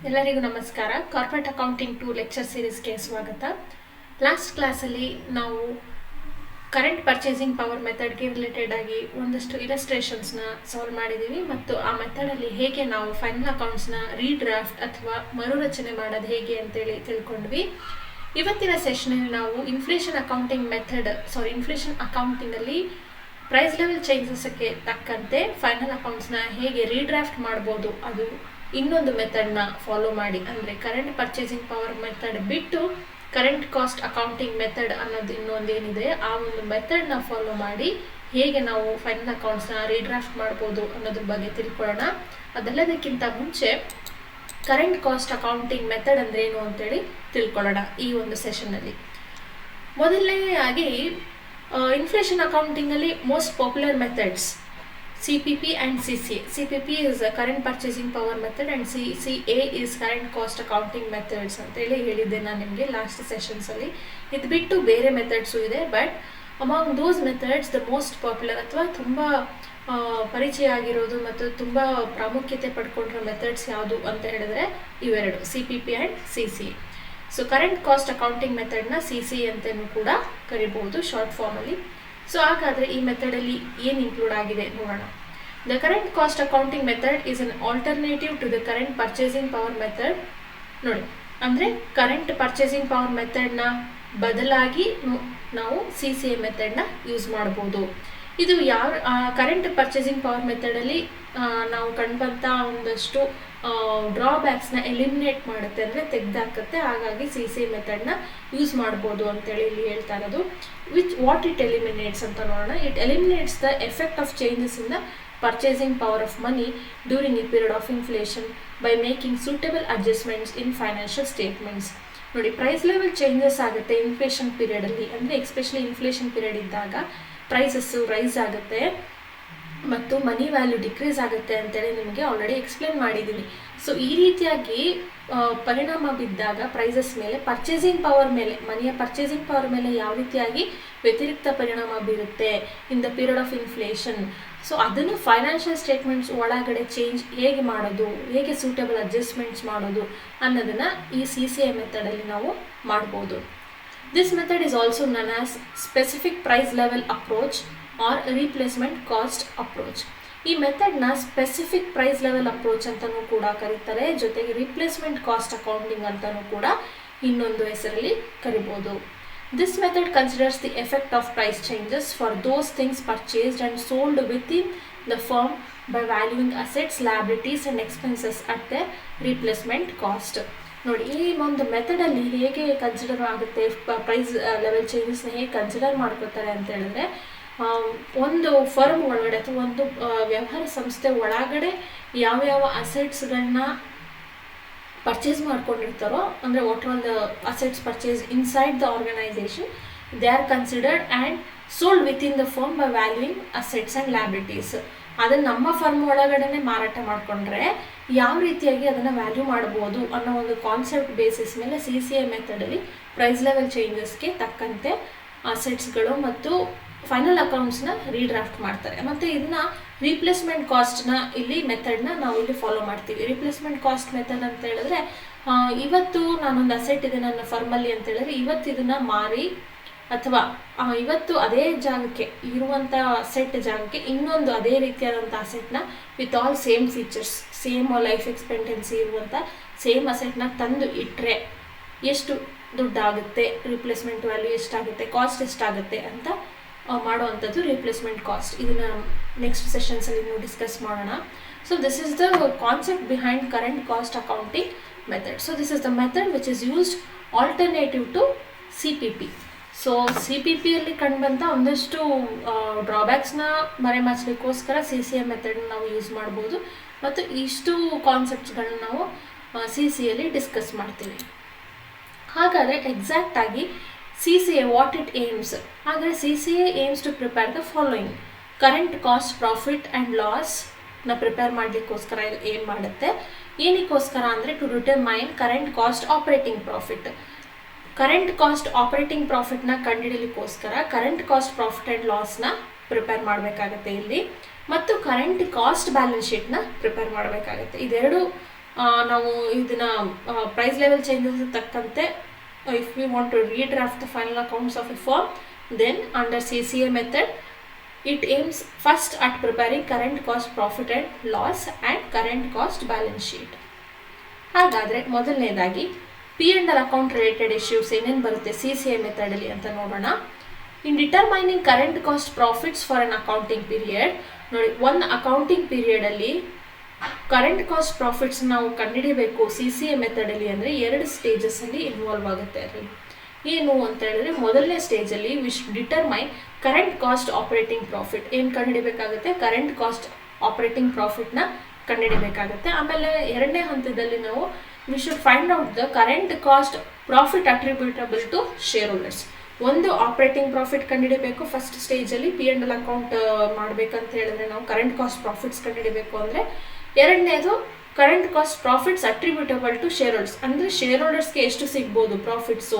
ಎಲ್ಲರಿಗೂ ನಮಸ್ಕಾರ. Corporate accounting 2 lecture ಸೀರೀಸ್ಗೆ ಸ್ವಾಗತ. ಲಾಸ್ಟ್ ಕ್ಲಾಸಲ್ಲಿ ನಾವು ಕರೆಂಟ್ ಪರ್ಚೇಸಿಂಗ್ ಪವರ್ ಮೆಥಡ್ಗೆ ರಿಲೇಟೆಡ್ ಆಗಿ ಒಂದಷ್ಟು ಇಲಸ್ಟ್ರೇಷನ್ಸ್ನ ಸಾಲ್ವ್ ಮಾಡಿದ್ದೀವಿ ಮತ್ತು ಆ ಮೆಥಡಲ್ಲಿ ಹೇಗೆ ನಾವು ಫೈನಲ್ ಅಕೌಂಟ್ಸ್ನ ರೀಡ್ರಾಫ್ಟ್ ಅಥವಾ ಮರುರಚನೆ ಮಾಡೋದು ಹೇಗೆ ಅಂತೇಳಿ ತಿಳ್ಕೊಂಡ್ವಿ. ಇವತ್ತಿನ ಸೆಷನಲ್ಲಿ ನಾವು ಇನ್ಫ್ಲೇಷನ್ ಅಕೌಂಟಿಂಗಲ್ಲಿ ಪ್ರೈಸ್ ಲೆವೆಲ್ ಚೇಂಜಸ್ಗೆ ತಕ್ಕಂತೆ ಫೈನಲ್ ಅಕೌಂಟ್ಸ್ನ ಹೇಗೆ ರೀಡ್ರಾಫ್ಟ್ ಮಾಡ್ಬೋದು, ಅದು ಇನ್ನೊಂದು ಮೆಥಡ್ನ ಫಾಲೋ ಮಾಡಿ, ಅಂದರೆ ಕರೆಂಟ್ ಪರ್ಚೇಸಿಂಗ್ ಪವರ್ ಮೆಥಡ್ ಬಿಟ್ಟು ಕರೆಂಟ್ ಕಾಸ್ಟ್ ಅಕೌಂಟಿಂಗ್ ಮೆಥಡ್ ಅನ್ನೋದು ಇನ್ನೊಂದೇನಿದೆ, ಆ ಒಂದು ಮೆಥಡ್ನ ಫಾಲೋ ಮಾಡಿ ಹೇಗೆ ನಾವು ಫೈನಲ್ ಅಕೌಂಟ್ಸ್ನ ರೀಡ್ರಾಫ್ಟ್ ಮಾಡ್ಬೋದು ಅನ್ನೋದ್ರ ಬಗ್ಗೆ ತಿಳ್ಕೊಳ್ಳೋಣ. ಅದೆಲ್ಲದಕ್ಕಿಂತ ಮುಂಚೆ ಕರೆಂಟ್ ಕಾಸ್ಟ್ ಅಕೌಂಟಿಂಗ್ ಮೆಥಡ್ ಅಂದ್ರೇನು ಅಂತೇಳಿ ತಿಳ್ಕೊಳ್ಳೋಣ ಈ ಒಂದು ಸೆಷನ್ನಲ್ಲಿ. ಮೊದಲನೇದಾಗಿ ಇನ್ಫ್ಲೇಷನ್ ಅಕೌಂಟಿಂಗಲ್ಲಿ most popular methods CPP and CCA. CPP is a current purchasing power method and CCA is current cost accounting methods ಅಂತೇಳಿ ಹೇಳಿದ್ದೆ ನಾನು ನಿಮಗೆ ಲಾಸ್ಟ್ ಸೆಷನ್ಸಲ್ಲಿ. ಇದು ಬಿಟ್ಟು ಬೇರೆ ಮೆಥಡ್ಸು ಇದೆ, but among those methods the most popular ಅಥವಾ ತುಂಬ ಪರಿಚಯ ಆಗಿರೋದು ಮತ್ತು ತುಂಬ ಪ್ರಾಮುಖ್ಯತೆ ಪಡ್ಕೊಂಡಿರೋ ಮೆಥಡ್ಸ್ ಯಾವುದು ಅಂತ ಹೇಳಿದ್ರೆ ಇವೆರಡು, CPP and CCA. So current cost accounting ಮೆಥಡ್ನ CCA ಅಂತಲೂ ಕೂಡ ಕರಿಬಹುದು ಶಾರ್ಟ್ ಫಾರ್ಮಲ್ಲಿ. ಸೊ ಹಾಗಾದರೆ ಈ ಮೆಥಡಲ್ಲಿ ಏನು ಇನ್ಕ್ಲೂಡ್ ಆಗಿದೆ ನೋಡೋಣ. The current cost accounting method is an alternative to the current purchasing power method. ನೋಡಿ, ಅಂದರೆ ಕರೆಂಟ್ ಪರ್ಚೇಸಿಂಗ್ ಪವರ್ ಮೆಥಡ್ನ ಬದಲಾಗಿ ನಾವು CCA ಮೆಥಡ್ನ ಯೂಸ್ ಮಾಡ್ಬೋದು. ಇದು ಯಾವ ಕರೆಂಟ್ ಪರ್ಚೇಸಿಂಗ್ ಪವರ್ ಮೆಥಡಲ್ಲಿ ನಾವು ಕಂಡುಬಂಥ ಒಂದಷ್ಟು ಡ್ರಾಬ್ಯಾಕ್ಸ್ನ ಎಲಿಮಿನೇಟ್ ಮಾಡುತ್ತೆ, ಅಂದರೆ ತೆಗೆದಾಕತ್ತೆ. ಹಾಗಾಗಿ CCA ಮೆಥಡ್ನ ಯೂಸ್ ಮಾಡ್ಬೋದು ಅಂತೇಳಿ ಇಲ್ಲಿ ಹೇಳ್ತಾ ಇರೋದು. ವಾಟ್ ಇಟ್ ಎಲಿಮಿನೇಟ್ಸ್ ಅಂತ ನೋಡೋಣ. It ಎಲಿಮಿನೇಟ್ಸ್ the effect of changes in the purchasing power of money during A period of inflation by making suitable adjustments in financial statements. ನೋಡಿ, ಪ್ರೈಸ್ ಲೆವೆಲ್ ಚೇಂಜಸ್ ಆಗುತ್ತೆ ಇನ್ಫ್ಲೇಷನ್ ಪೀರಿಯಡಲ್ಲಿ, ಅಂದರೆ ಎಸ್ಪೆಷಲಿ ಇನ್ಫ್ಲೇಷನ್ ಪೀರಿಯಡ್ ಇದ್ದಾಗ prices rice ಆಗುತ್ತೆ ಮತ್ತು ಮನಿ value decrease ಆಗುತ್ತೆ ಅಂತೇಳಿ ನಿಮಗೆ already explain ಮಾಡಿದ್ದೀನಿ. ಸೊ ಈ ರೀತಿಯಾಗಿ ಪರಿಣಾಮ ಬಿದ್ದಾಗ ಪ್ರೈಸಸ್ ಮೇಲೆ, ಪರ್ಚೇಸಿಂಗ್ ಪವರ್ ಮೇಲೆ, ಮನಿಯ ಪರ್ಚೇಸಿಂಗ್ ಪವರ್ ಮೇಲೆ ಯಾವ ರೀತಿಯಾಗಿ ವ್ಯತಿರಿಕ್ತ ಪರಿಣಾಮ ಬೀರುತ್ತೆ in the period of inflation. So ಅದನ್ನು ಫೈನಾನ್ಷಿಯಲ್ ಸ್ಟೇಟ್ಮೆಂಟ್ಸ್ ಒಳಗಡೆ ಚೇಂಜ್ ಹೇಗೆ ಮಾಡೋದು, ಹೇಗೆ ಸೂಟಬಲ್ ಅಡ್ಜಸ್ಟ್ಮೆಂಟ್ಸ್ ಮಾಡೋದು ಅನ್ನೋದನ್ನು ಈ CCA ಮೆಥಡಲ್ಲಿ ನಾವು ಮಾಡ್ಬೋದು. This method is also known as specific price level approach or replacement cost approach. ಈ ಮೆಥಡ್ನ ಸ್ಪೆಸಿಫಿಕ್ ಪ್ರೈಸ್ ಲೆವೆಲ್ ಅಪ್ರೋಚ್ ಅಂತಲೂ ಕೂಡ ಕರೀತಾರೆ, ಜೊತೆಗೆ ರಿಪ್ಲೇಸ್ಮೆಂಟ್ ಕಾಸ್ಟ್ ಅಕೌಂಟಿಂಗ್ ಅಂತಲೂ ಕೂಡ ಇನ್ನೊಂದು ಹೆಸರಲ್ಲಿ ಕರಿಬೋದು. This method considers the effect of price changes for those things purchased and sold within the firm by valuing assets, liabilities and expenses at the replacement cost. ನೋಡಿ, ಈ ಒಂದು ಮೆಥಡಲ್ಲಿ ಹೇಗೆ ಕನ್ಸಿಡರ್ ಆಗುತ್ತೆ, ಪ್ರೈಸ್ ಲೆವೆಲ್ ಚೇಂಜಸ್ನ ಹೇಗೆ ಕನ್ಸಿಡರ್ ಮಾಡ್ಕೋತಾರೆ ಅಂತ ಹೇಳಿದ್ರೆ, ಒಂದು ಫರ್ಮ್ ಒಳಗಡೆ ಅಥವಾ ಒಂದು ವ್ಯವಹಾರ ಸಂಸ್ಥೆ ಒಳಗಡೆ ಯಾವ್ಯಾವ ಅಸೆಟ್ಸ್ಗಳನ್ನ ಪರ್ಚೇಸ್ ಮಾಡ್ಕೊಂಡಿರ್ತಾರೋ, ಅಂದರೆ what all the assets purchase inside the organization, they are considered and sold within the firm by valuing assets and liabilities. ಅದನ್ನು ನಮ್ಮ ಫರ್ಮ್ ಒಳಗಡೆ ಮಾರಾಟ ಮಾಡಿಕೊಂಡ್ರೆ ಯಾವ ರೀತಿಯಾಗಿ ಅದನ್ನು ವ್ಯಾಲ್ಯೂ ಮಾಡ್ಬೋದು ಅನ್ನೋ ಒಂದು ಕಾನ್ಸೆಪ್ಟ್ ಬೇಸಿಸ್ ಮೇಲೆ CCA ಮೆಥಡಲ್ಲಿ ಪ್ರೈಸ್ ಲೆವೆಲ್ ಚೇಂಜಸ್ಗೆ ತಕ್ಕಂತೆ ಅಸೆಟ್ಸ್ಗಳು ಮತ್ತು ಫೈನಲ್ ಅಕೌಂಟ್ಸ್ನ ರೀಡ್ರಾಫ್ಟ್ ಮಾಡ್ತಾರೆ. ಮತ್ತು ಇದನ್ನ ರೀಪ್ಲೇಸ್ಮೆಂಟ್ ಕಾಸ್ಟ್ನ ಇಲ್ಲಿ ಮೆಥಡ್ನ ನಾವು ಇಲ್ಲಿ ಫಾಲೋ ಮಾಡ್ತೀವಿ. ರೀಪ್ಲೇಸ್ಮೆಂಟ್ ಕಾಸ್ಟ್ ಮೆಥಡ್ ಅಂತ ಹೇಳಿದ್ರೆ, ಇವತ್ತು ನಾನೊಂದು ಅಸೆಟ್ ಇದೆ ನನ್ನ ಫರ್ಮಲ್ಲಿ ಅಂತ ಹೇಳಿದ್ರೆ, ಇವತ್ತು ಇದನ್ನು ಮಾರಿ ಅಥವಾ ಇವತ್ತು ಅದೇ ಜಾಗಕ್ಕೆ ಇರುವಂಥ ಅಸೆಟ್ ಜಾಗಕ್ಕೆ ಇನ್ನೊಂದು ಅದೇ ರೀತಿಯಾದಂಥ ಅಸೆಟ್ನ with all same features, same life expectancy ಇರುವಂಥ ಸೇಮ್ ಅಸೆಟ್ನ ತಂದು ಇಟ್ಟರೆ ಎಷ್ಟು ದುಡ್ಡಾಗುತ್ತೆ, ರಿಪ್ಲೇಸ್ಮೆಂಟ್ ವ್ಯಾಲ್ಯೂ ಎಷ್ಟಾಗುತ್ತೆ, ಕಾಸ್ಟ್ ಎಷ್ಟಾಗುತ್ತೆ ಅಂತ ಮಾಡುವಂಥದ್ದು ರಿಪ್ಲೇಸ್ಮೆಂಟ್ ಕಾಸ್ಟ್. ಇದನ್ನು ನೆಕ್ಸ್ಟ್ ಸೆಷನ್ಸಲ್ಲಿ ನಾವು ಡಿಸ್ಕಸ್ ಮಾಡೋಣ. So this is the concept behind current cost accounting method. So this is the method which is used alternative to CPP. So CPPಯಲ್ಲಿ ಕಂಡುಬಂಥ ಒಂದಷ್ಟು ಡ್ರಾಬ್ಯಾಕ್ಸ್ನ ಮರೆಮಾಚಲಿಕ್ಕೋಸ್ಕರ CCA ಮೆಥಡ್ನ ನಾವು ಯೂಸ್ ಮಾಡ್ಬೋದು ಮತ್ತು ಇಷ್ಟು ಕಾನ್ಸೆಪ್ಟ್ಸ್ಗಳನ್ನ ನಾವು CCAಯಲ್ಲಿ ಡಿಸ್ಕಸ್ ಮಾಡ್ತೀವಿ. ಹಾಗಾದರೆ ಎಕ್ಸಾಕ್ಟಾಗಿ CCA ವಾಟ್ ಇಟ್ ಏಮ್ಸ್. ಹಾಗಾದರೆ CCA aims to prepare the following: current cost profit and ಲಾಸ್ನ ಪ್ರಿಪೇರ್ ಮಾಡಲಿಕ್ಕೋಸ್ಕರ ಇದು ಏನು ಮಾಡುತ್ತೆ, ಏನಕ್ಕೋಸ್ಕರ ಅಂದರೆ to determine current cost operating profit. Current cost operating ಪ್ರಾಫಿಟ್ನ ಕಂಡುಹಿಡಲಿಕ್ಕೋಸ್ಕರ ಕರೆಂಟ್ ಕಾಸ್ಟ್ ಪ್ರಾಫಿಟ್ ಆ್ಯಂಡ್ ಲಾಸ್ನ ಪ್ರಿಪೇರ್ ಮಾಡಬೇಕಾಗತ್ತೆ ಇಲ್ಲಿ, ಮತ್ತು ಕರೆಂಟ್ ಕಾಸ್ಟ್ ಬ್ಯಾಲೆನ್ಸ್ ಶೀಟ್ನ ಪ್ರಿಪೇರ್ ಮಾಡಬೇಕಾಗತ್ತೆ. ಇದೆರಡು ನಾವು ಇದನ್ನ ಪ್ರೈಸ್ ಲೆವೆಲ್ ಚೇಂಜಸ್ ತಕ್ಕಂತೆ if we want to redraft the final accounts of a firm, then under CCA method it aims first at preparing current cost profit and loss and current cost balance sheet. ಹಾಗಾದರೆ ಮೊದಲನೇದಾಗಿ P&L account related issues ಏನೇನು ಬರುತ್ತೆ CCA ಮೆಥಡಲ್ಲಿ ಅಂತ ನೋಡೋಣ. In determining current cost profits for an accounting period, ನೋಡಿ ಒಂದು accounting ಪೀರಿಯಡಲ್ಲಿ ಕರೆಂಟ್ ಕಾಸ್ಟ್ ಪ್ರಾಫಿಟ್ಸ್ ನಾವು ಕಂಡುಹಿಡಿಯಬೇಕು CCA ಮೆಥಡಲ್ಲಿ ಅಂದರೆ 2 ಸ್ಟೇಜಸ್ಸಲ್ಲಿ ಇನ್ವಾಲ್ವ್ ಆಗುತ್ತೆ. ಅದರಲ್ಲಿ ಏನು ಅಂತ ಹೇಳಿದ್ರೆ ಮೊದಲನೇ ಸ್ಟೇಜಲ್ಲಿ wish determine current cost operating profit. ಏನು ಕಂಡುಹಿಡಿಬೇಕಾಗುತ್ತೆ? ಕರೆಂಟ್ ಕಾಸ್ಟ್ ಆಪರೇಟಿಂಗ್ ಪ್ರಾಫಿಟ್ನ ಕಂಡುಹಿಡಿಬೇಕಾಗುತ್ತೆ. ಆಮೇಲೆ ಎರಡನೇ ಹಂತದಲ್ಲಿ ನಾವು we should find out the current cost profit attributable to shareholders. ಒಂದು ಆಪರೇಟಿಂಗ್ ಪ್ರಾಫಿಟ್ ಕಂಡುಹಿಡಿಬೇಕು ಫಸ್ಟ್ ಸ್ಟೇಜಲ್ಲಿ. P&L ಅಕೌಂಟ್ ಮಾಡಬೇಕಂತ ಹೇಳಿದ್ರೆ ನಾವು ಕರೆಂಟ್ ಕಾಸ್ಟ್ ಪ್ರಾಫಿಟ್ಸ್ ಕಂಡುಹಿಡಿಬೇಕು ಅಂದರೆ. ಎರಡನೇದು current cost profits attributable to shareholders, ಅಂದರೆ ಶೇರ್ ಹೋಲ್ಡರ್ಸ್ಗೆ ಎಷ್ಟು ಸಿಗ್ಬೋದು ಪ್ರಾಫಿಟ್ಸು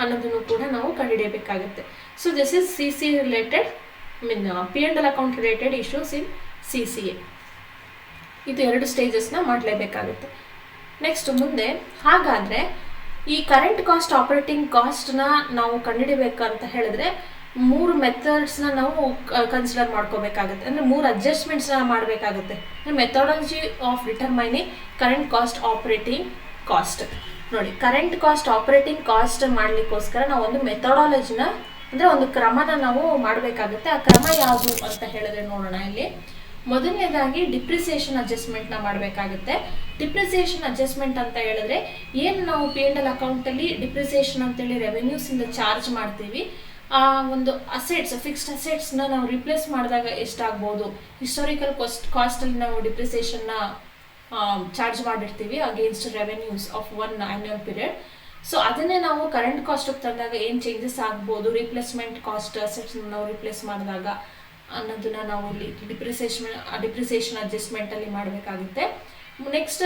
ಅನ್ನೋದನ್ನು ಕೂಡ ನಾವು ಕಂಡುಹಿಡಿಯಬೇಕಾಗುತ್ತೆ. So this is CCA related P&L account related issues in CCA. ಇದು 2 ಸ್ಟೇಜಸ್ನ ಮಾಡಲೇಬೇಕಾಗುತ್ತೆ. ನೆಕ್ಸ್ಟ್ ಮುಂದೆ ಹಾಗಾದರೆ ಈ ಕರೆಂಟ್ ಕಾಸ್ಟ್ ಆಪರೇಟಿಂಗ್ ಕಾಸ್ಟ್ನ ನಾವು ಕಂಡುಹಿಡಿಬೇಕಂತ ಹೇಳಿದ್ರೆ 3 ಮೆಥಡ್ಸ್ನ ನಾವು ಕನ್ಸಿಡರ್ ಮಾಡ್ಕೋಬೇಕಾಗುತ್ತೆ. ಅಂದರೆ 3 ಅಡ್ಜಸ್ಟ್ಮೆಂಟ್ಸ್ನ ಮಾಡಬೇಕಾಗುತ್ತೆ. Methodology of determining current cost operating cost. ನೋಡಿ, ಕರೆಂಟ್ ಕಾಸ್ಟ್ ಆಪರೇಟಿಂಗ್ ಕಾಸ್ಟ್ ಮಾಡಲಿಕ್ಕೋಸ್ಕರ ನಾವು ಒಂದು ಮೆಥಡಾಲಜಿನ ಅಂದರೆ ಒಂದು ಕ್ರಮನ ನಾವು ಮಾಡಬೇಕಾಗುತ್ತೆ. ಆ ಕ್ರಮ ಯಾವುದು ಅಂತ ಹೇಳಿದ್ರೆ ನೋಡೋಣ. ಇಲ್ಲಿ ಮೊದಲನೇದಾಗಿ ಡಿಪ್ರಿಸಿಯೇಷನ್ ಅಡ್ಜಸ್ಟ್ಮೆಂಟ್ನ ಮಾಡಬೇಕಾಗುತ್ತೆ. ಡಿಪ್ರಿಸಿಯೇಷನ್ ಅಡ್ಜಸ್ಟ್ಮೆಂಟ್ ಅಂತ ಹೇಳಿದ್ರೆ ಏನು ನಾವು P&L ಅಕೌಂಟಲ್ಲಿ ಡಿಪ್ರಿಸಿಯೇಷನ್ ಅಂತೇಳಿ ರೆವೆನ್ಯೂಸಿಂದ ಚಾರ್ಜ್ ಮಾಡ್ತೀವಿ, ಆ ಒಂದು ಅಸೆಟ್ಸ್ ಫಿಕ್ಸ್ಡ್ ಅಸೆಟ್ಸ್ನ ನಾವು ರಿಪ್ಲೇಸ್ ಮಾಡಿದಾಗ ಎಷ್ಟಾಗ್ಬೋದು. ಹಿಸ್ಟಾರಿಕಲ್ ಕಾಸ್ಟಲ್ಲಿ ನಾವು ಡಿಪ್ರಿಸಿಯೇಷನ್ನ ಚಾರ್ಜ್ ಮಾಡಿರ್ತೀವಿ against revenues of 1 annual period. So ಅದನ್ನೇ ನಾವು ಕರೆಂಟ್ ಕಾಸ್ಟಿಗೆ ತಂದಾಗ ಏನು ಚೇಂಜಸ್ ಆಗ್ಬೋದು, ರಿಪ್ಲೇಸ್ಮೆಂಟ್ ಕಾಸ್ಟ್ ಅಸೆಟ್ಸ್ನ ನಾವು ರಿಪ್ಲೇಸ್ ಮಾಡಿದಾಗ ಅನ್ನೋದನ್ನ ನಾವು ಇಲ್ಲಿ ಡಿಪ್ರಿಸಿಯೇಷನ್ ಅಡ್ಜಸ್ಟ್ಮೆಂಟಲ್ಲಿ ಮಾಡಬೇಕಾಗುತ್ತೆ. ನೆಕ್ಸ್ಟ್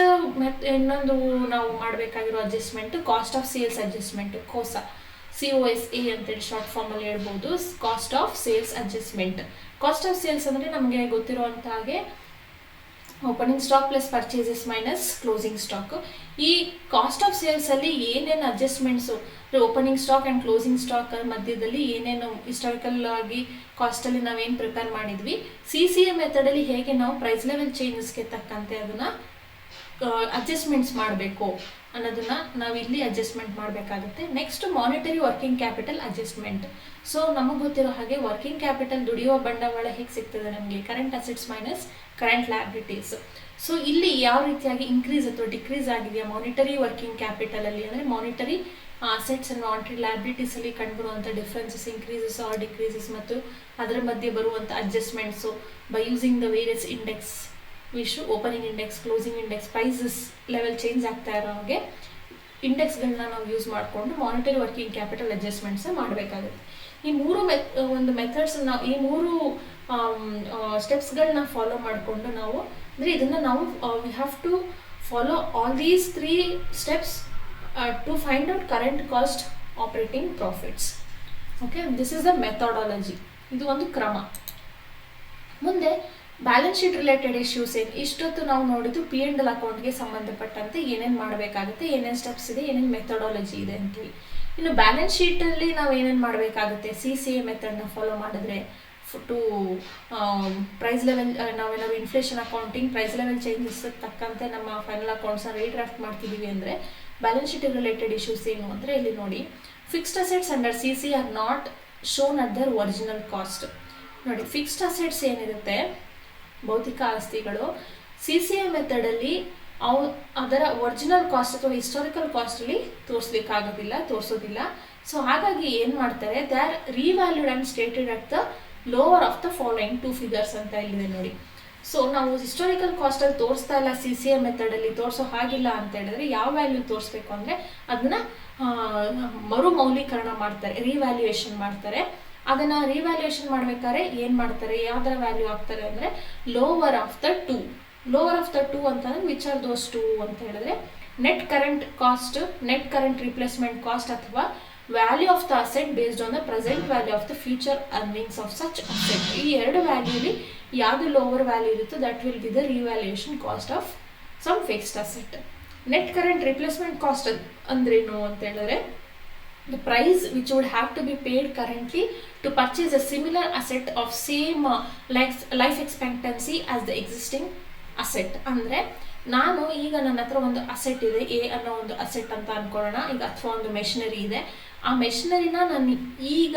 ಇನ್ನೊಂದು ನಾವು ಮಾಡಬೇಕಾಗಿರೋ adjustment cost of sales adjustment, COSA ಅಂತೇಳಿ ಶಾರ್ಟ್ ಫಾರ್ಮಲ್ಲಿ ಹೇಳ್ಬೋದು. Cost of sales adjustment. Cost of sales ಅಂದರೆ ನಮಗೆ ಗೊತ್ತಿರುವಂಥ ಹಾಗೆ opening stock plus purchases minus closing stock. ಈ ಕಾಸ್ಟ್ ಆಫ್ ಸೇಲ್ಸಲ್ಲಿ ಏನೇನು adjustments, opening stock and closing stock ಮಧ್ಯದಲ್ಲಿ ಏನೇನು ಹಿಸ್ಟಾರಿಕಲ್ ಆಗಿ ಕಾಸ್ಟಲ್ಲಿ ನಾವೇನು ಪ್ರಿಪೇರ್ ಮಾಡಿದ್ವಿ, CCA ಮೆಥಡಲ್ಲಿ ಹೇಗೆ ನಾವು ಪ್ರೈಸ್ ಲೆವೆಲ್ ಚೇಂಜಸ್ಗೆ ತಕ್ಕಂತೆ ಅದನ್ನು ಅಡ್ಜಸ್ಟ್ಮೆಂಟ್ಸ್ ಮಾಡಬೇಕು ಅನ್ನೋದನ್ನ ನಾವು ಇಲ್ಲಿ ಅಡ್ಜಸ್ಟ್ಮೆಂಟ್ ಮಾಡಬೇಕಾಗುತ್ತೆ. Next monetary working capital adjustment. So ನಮಗೆ ಗೊತ್ತಿರೋ ಹಾಗೆ ವರ್ಕಿಂಗ್ ಕ್ಯಾಪಿಟಲ್ ದುಡಿಯುವ ಬಂಡವಾಳ ಹೇಗೆ ಸಿಗ್ತದೆ ನಮಗೆ, current assets minus current liabilities. So ಇಲ್ಲಿ ಯಾವ ರೀತಿಯಾಗಿ ಇನ್ಕ್ರೀಸ್ ಅಥವಾ ಡಿಕ್ರೀಸ್ ಆಗಿದೆಯಾ ಮಾನಿಟರಿ ವರ್ಕಿಂಗ್ ಕ್ಯಾಪಿಟಲಲ್ಲಿ, ಅಂದರೆ ಮಾನಿಟರಿ ಅಸೆಟ್ಸ್ ಆ್ಯಂಡ್ ಮಾನಿಟರಿ ಲಯಬಿಲಿಟೀಸಲ್ಲಿ ಕಂಡುಬರುವಂಥ ಡಿಫ್ರೆನ್ಸಸ್, ಇನ್ಕ್ರೀಸಸ್ ಆರ್ ಡಿಕ್ರೀಸಸ್ ಮತ್ತು ಅದರ ಮಧ್ಯೆ ಬರುವಂಥ adjustments by using the various index, opening index, closing index, prices level change ಆಗ್ತಾ ಇರೋ ಹಾಗೆ ಇಂಡೆಕ್ಸ್ಗಳನ್ನ ನಾವು ಯೂಸ್ ಮಾಡಿಕೊಂಡು ಮಾನಿಟರಿ ವರ್ಕಿಂಗ್ ಕ್ಯಾಪಿಟಲ್ ಅಡ್ಜಸ್ಟ್ಮೆಂಟ್ಸ್ ಮಾಡಬೇಕಾಗುತ್ತೆ. ಈ 3 ಮೆಥಡ್ಸನ್ನ ಈ 3 ಸ್ಟೆಪ್ಸ್ಗಳನ್ನ ಫಾಲೋ ಮಾಡಿಕೊಂಡು ನಾವು ಅಂದರೆ ಇದನ್ನು ನಾವು we have to follow all these 3 steps to find out current cost operating profits. Okay, this is the methodology. ಇದು ಒಂದು ಕ್ರಮ. ಮುಂದೆ ಬ್ಯಾಲೆನ್ಸ್ ಶೀಟ್ ರಿಲೇಟೆಡ್ ಇಶ್ಯೂಸ್ ಏನು, ಇಷ್ಟೊತ್ತು ನಾವು ನೋಡಿದ್ದು P&L ಅಕೌಂಟ್ಗೆ ಸಂಬಂಧಪಟ್ಟಂತೆ ಏನೇನು ಮಾಡಬೇಕಾಗುತ್ತೆ, ಏನೇನು ಸ್ಟೆಪ್ಸ್ ಇದೆ, ಏನೇನು ಮೆಥಡಾಲಜಿ ಇದೆ ಅಂತೇಳಿ. ಇನ್ನು ಬ್ಯಾಲೆನ್ಸ್ ಶೀಟಲ್ಲಿ ನಾವು ಏನೇನು ಮಾಡಬೇಕಾಗುತ್ತೆ, CCA ಮೆಥಡ್ನ ಫಾಲೋ ಮಾಡಿದ್ರೆ ಟು ಪ್ರೈಸ್ ಲೆವೆಲ್ ನಾವೇನಾದ್ರು inflation accounting price level changes ತಕ್ಕಂತೆ ನಮ್ಮ ಫೈನಲ್ ಅಕೌಂಟ್ಸ್ನ ರೀಡ್ರಾಫ್ಟ್ ಮಾಡ್ತಿದ್ದೀವಿ ಅಂದರೆ ಬ್ಯಾಲೆನ್ಸ್ ಶೀಟ್ ರಿಲೇಟೆಡ್ ಇಶ್ಯೂಸ್ ಏನು ಅಂದರೆ ಇಲ್ಲಿ ನೋಡಿ, fixed assets under CCA are not shown at their original cost. ನೋಡಿ, ಫಿಕ್ಸ್ಡ್ ಅಸೆಟ್ಸ್ ಏನಿರುತ್ತೆ ಭೌತಿಕ ಆಸ್ತಿಗಳು CCA ಮೆಥಡಲ್ಲಿ ಅದರ ಒರಿಜಿನಲ್ ಕಾಸ್ಟ್ ಅಥವಾ ಹಿಸ್ಟಾರಿಕಲ್ ಕಾಸ್ಟಲ್ಲಿ ತೋರಿಸೋದಿಲ್ಲ. ಸೊ ಹಾಗಾಗಿ ಏನು ಮಾಡ್ತಾರೆ, they are revalued and stated at the lower of the following 2 figures ಅಂತ ಇಲ್ಲಿದೆ ನೋಡಿ. ಸೊ ನಾವು ಹಿಸ್ಟಾರಿಕಲ್ ಕಾಸ್ಟಲ್ಲಿ ತೋರಿಸ್ತಾ ಇಲ್ಲ, CCA ಮೆಥಡಲ್ಲಿ ತೋರಿಸೋ ಹಾಗಿಲ್ಲ ಅಂತ ಹೇಳಿದ್ರೆ ಯಾವ ವ್ಯಾಲ್ಯೂ ತೋರಿಸ್ಬೇಕು ಅಂದರೆ ಅದನ್ನು ಮರು ಮೌಲ್ಯೀಕರಣ ಮಾಡ್ತಾರೆ, ರಿವ್ಯಾಲ್ಯೂಯೇಷನ್ ಮಾಡ್ತಾರೆ. ಅದನ್ನು ರಿವ್ಯಾಲ್ಯೂಯೇಷನ್ ಮಾಡಬೇಕಾದ್ರೆ ಏನು ಮಾಡ್ತಾರೆ, ಯಾವುದರ ವ್ಯಾಲ್ಯೂ ಆಗ್ತಾರೆ ಅಂದರೆ ಲೋವರ್ ಆಫ್ ದ 2 ಅಂತಂದರೆ ವಿಚ್ ಆರ್ ದೋಸ್ 2 ಅಂತ ಹೇಳಿದ್ರೆ net current cost, net current replacement cost ಅಥವಾ value of the asset based on the present value of the future earnings of such asset. ಈ 2 ವ್ಯಾಲ್ಯೂಲಿ ಯಾವುದು ಲೋವರ್ ವ್ಯಾಲ್ಯೂ ಇರುತ್ತೋ that will be the revaluation cost of some fixed asset. Net current replacement cost ಅಂದ್ರೇನು ಅಂತ ಹೇಳಿದ್ರೆ, the price which would have to be paid currently to purchase a similar asset of same life expectancy as the existing asset. ಅಂದರೆ ನಾನು ಈಗ ನನ್ನ ಹತ್ರ ಒಂದು asset ಇದೆ, ಎ ಅನ್ನೋ ಒಂದು ಅಸೆಟ್ ಅಂತ ಅನ್ಕೊಳ್ಳೋಣ ಈಗ, ಅಥವಾ ಒಂದು ಮೆಷಿನರಿ ಇದೆ. ಆ ಮೆಷಿನರಿನ ನಾನು ಈಗ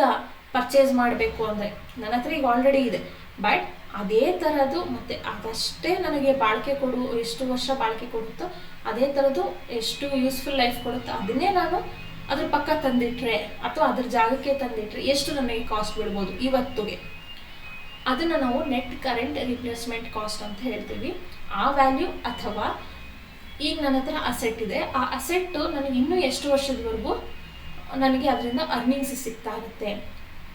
ಪರ್ಚೇಸ್ ಮಾಡಬೇಕು ಅಂದರೆ ನನ್ನ ಹತ್ರ ಈಗ ಆಲ್ರೆಡಿ ಇದೆ, ಬಟ್ ಅದೇ ಥರದ್ದು ಮತ್ತು ಅದಷ್ಟೇ ನನಗೆ ಬಾಳಿಕೆ ಎಷ್ಟು ವರ್ಷ ಬಾಳಿಕೆ ಕೊಡುತ್ತೋ ಅದೇ ಥರದ್ದು ಎಷ್ಟು ಯೂಸ್ಫುಲ್ ಲೈಫ್ ಕೊಡುತ್ತೋ ಅದನ್ನೇ ನಾನು ಅದ್ರ ಪಕ್ಕ ತಂದಿಟ್ರೆ ಅಥವಾ ಅದ್ರ ಜಾಗಕ್ಕೆ ತಂದಿಟ್ರೆ ಎಷ್ಟು ನನಗೆ ಕಾಸ್ಟ್ ಬೀಳ್ಬೋದು ಇವತ್ತಿಗೆ, ಅದನ್ನು ನಾವು ನೆಟ್ ಕರೆಂಟ್ ರಿಪ್ಲೇಸ್ಮೆಂಟ್ ಕಾಸ್ಟ್ ಅಂತ ಹೇಳ್ತೀವಿ. ಆ ವ್ಯಾಲ್ಯೂ, ಅಥವಾ ಈಗ ನನ್ನ ಹತ್ರ ಅಸೆಟ್ ಇದೆ, ಆ ಅಸೆಟ್ಟು ನನಗೆ ಇನ್ನೂ ಎಷ್ಟು ವರ್ಷದವರೆಗೂ ನನಗೆ ಅದರಿಂದ ಅರ್ನಿಂಗ್ಸ್ ಸಿಗ್ತಾ ಇರುತ್ತೆ,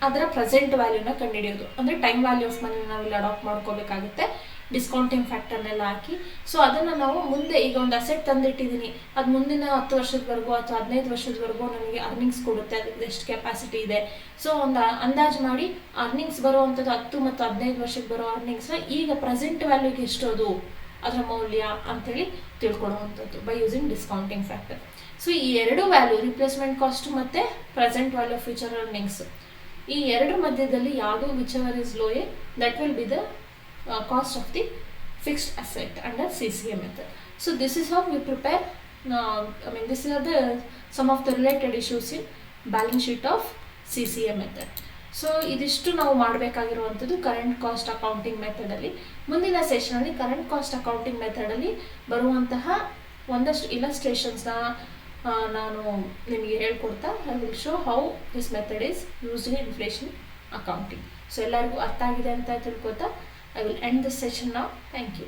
ಅದರ ಪ್ರೆಸೆಂಟ್ ವ್ಯಾಲ್ಯೂನ ಕಂಡುಹಿಡಿಯೋದು. ಅಂದರೆ ಟೈಮ್ ವ್ಯಾಲ್ಯೂ ಆಫ್ ಮನಿ ನಾವಿಲ್ಲಿ ಅಡಾಪ್ಟ್ ಮಾಡ್ಕೋಬೇಕಾಗುತ್ತೆ, ಡಿಸ್ಕೌಂಟಿಂಗ್ ಫ್ಯಾಕ್ಟರ್ನೆಲ್ಲ ಹಾಕಿ. ಸೊ ಅದನ್ನು ನಾವು ಮುಂದೆ ಈಗ ಒಂದು ಅಸೆಟ್ ತಂದಿಟ್ಟಿದ್ದೀನಿ, ಅದು ಮುಂದಿನ 10 ವರ್ಷದವರೆಗೂ ಅಥವಾ 15 ವರ್ಷದವರೆಗೂ ನನಗೆ ಅರ್ನಿಂಗ್ಸ್ ಕೊಡುತ್ತೆ, ಅದಕ್ಕೆ ಎಷ್ಟು ಕೆಪಾಸಿಟಿ ಇದೆ. ಸೊ ಒಂದು ಅಂದಾಜು ಮಾಡಿ ಅರ್ನಿಂಗ್ಸ್ ಬರುವಂಥದ್ದು 10 ಮತ್ತು 15 ವರ್ಷಕ್ಕೆ ಬರೋ ಅರ್ನಿಂಗ್ಸ್ನ ಈಗ ಪ್ರೆಸೆಂಟ್ ವ್ಯಾಲ್ಯೂಗೆ ಎಷ್ಟೋದು ಅದರ ಮೌಲ್ಯ ಅಂಥೇಳಿ ತಿಳ್ಕೊಳ್ಳುವಂಥದ್ದು by using discounting factor. So ಈ ಎರಡು ವ್ಯಾಲ್ಯೂ, ರಿಪ್ಲೇಸ್ಮೆಂಟ್ ಕಾಸ್ಟ್ ಮತ್ತು present value of future earnings, ಈ ಎರಡು ಮಧ್ಯದಲ್ಲಿ ಯಾವುದು whichever is lower, that will be the cost of the fixed asset under CCA method. So this is how we prepare, these are the some of the related issues in balance sheet of CCA method. So ಇದಿಷ್ಟು ನಾವು ಮಾಡಬೇಕಾಗಿರುವಂಥದ್ದು current cost accounting ಮೆಥಡಲ್ಲಿ. ಮುಂದಿನ ಸೆಷನಲ್ಲಿ current cost accounting ಮೆಥಡಲ್ಲಿ ಬರುವಂತಹ ಒಂದಷ್ಟು ಇಲಸ್ಟ್ರೇಷನ್ಸ್ನ ನಾನು ನಿಮಗೆ ಹೇಳ್ಕೊಡ್ತಾ I will show how this method is used in inflation accounting. So ಎಲ್ಲರಿಗೂ ಅರ್ಥ ಆಗಿದೆ ಅಂತ ತಿಳ್ಕೊತಾ I will end this session now. Thank you.